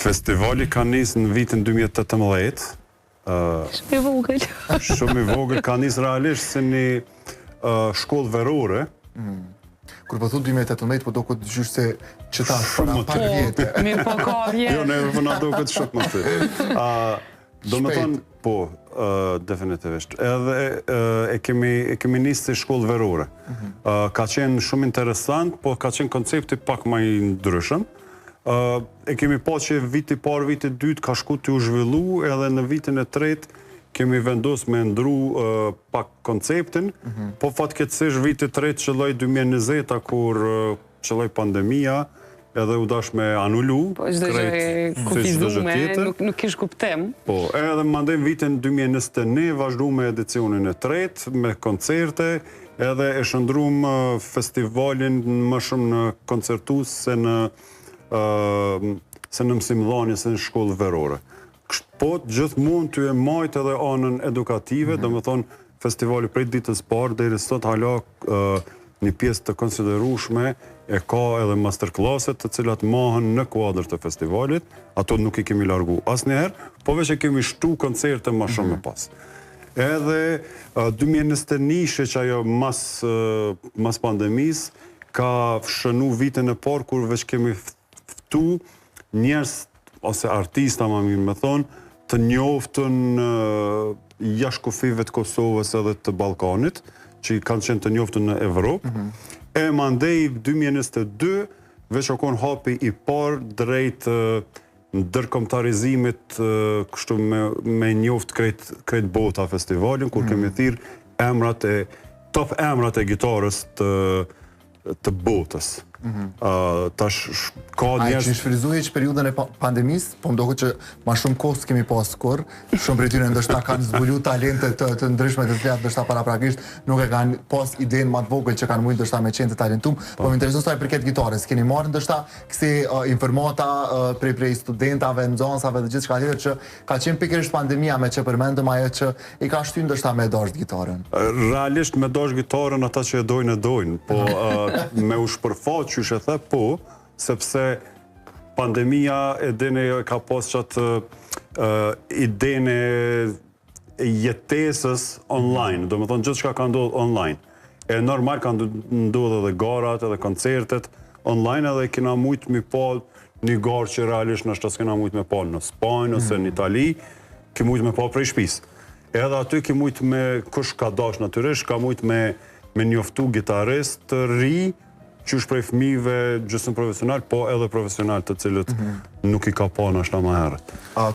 Festivali ka nisë në vitin 2018. Shumë i vogël. Shumë i vogël, ka nisë realisht si një shkollë verore. Kur po thu 2018, po do këtë gjysh se që ta para pak vjetë. Mirë po ka vjetë. Jo, ne përna do këtë shumë më të. Do me thonë, po, definitivisht. Edhe e kemi nisë si shkollë verore. Ka qenë shumë interesant, po ka qenë koncepti pak më i ndryshëm. E kemi po që viti parë, viti dytë ka shku të u zhvillu, edhe në vitin e tretë kemi vendos me ndru pak konceptin, po fatkeqësisht viti tretë qëlloj 2020, kur qëlloj pandemia, edhe u dash me anullu. Po, çdo gjë kufizume, nuk kish kuptim. Po, edhe mandem vitin 2021, vazhdu me edicionin e tretë, me koncerte, edhe e shëndrum festivalin më shumë në koncertus se në mësimdhënie, se në shkollë verore. Po, gjithmonë të e majtë edhe anën edukative, do më thonë, festivali prej ditës parë, deri sot hala një pjesë të konsiderueshme, e ka edhe masterclasset të cilat mahen në kuadër të festivalit, ato nuk i kemi largu asnjëherë, po veç e kemi shtu koncerte më shumë e pas. Edhe 2021 që ajo mas pandemis, ka shënu vitin e parë, kur veç kemi ftu njerëz, ose artista, ma mirë me thonë, të njoftën jashtë kufive të Kosovës edhe të Ballkanit, që kanë qenë të njoftën në Evropë. E mandej 2022, veç o konë hapi i parë drejt ndërkombëtarizimit, kështu me njoft krejt bota festivalin, kur kemi thirrë top emrat e gitarës të botës. Tash ka njerëz... A njerëz... që shfryzuje që periudën e pandemisë, po më dohet që ma shumë kohë s'kemi pas kur, shumë prej tyre ndoshta kanë zbulu talente të ndryshme të cilat ndoshta paraprakisht nuk e kanë pas idenë më të vogël që kanë mujtë ndoshta me qenë të talentum, po më intereson sa i përket gitarës. Keni marrë ndoshta kësi informata prej studentave, nxënësave dhe gjithçka tjetër që ka qenë pikërisht pandemia me që përmendëm ajo që i ka shtyr ndoshta me dashur gitarën. Realisht me dashur gitarën ata që e dojnë, po me u shpërfaq që e the, po, sepse pandemia e dene ka pas qatë idene e jetesës online, do me thonë gjithë shka ka ndodhë online. E normal ka ndodhë edhe garat, edhe koncertet online, edhe kena mujtë mi pal një garë që realisht nështë as kena mujtë me pal në Spanjë, ose në Itali, ki mujtë me pal prej shtëpisë. Edhe aty ki mujtë me, kush ka dash natyrisht, ka mujtë me njoftu gitarist të ri, qysh prej fëmijëve gjysmë profesional, po edhe profesional të cilët nuk i ka pa në ashta ma herët.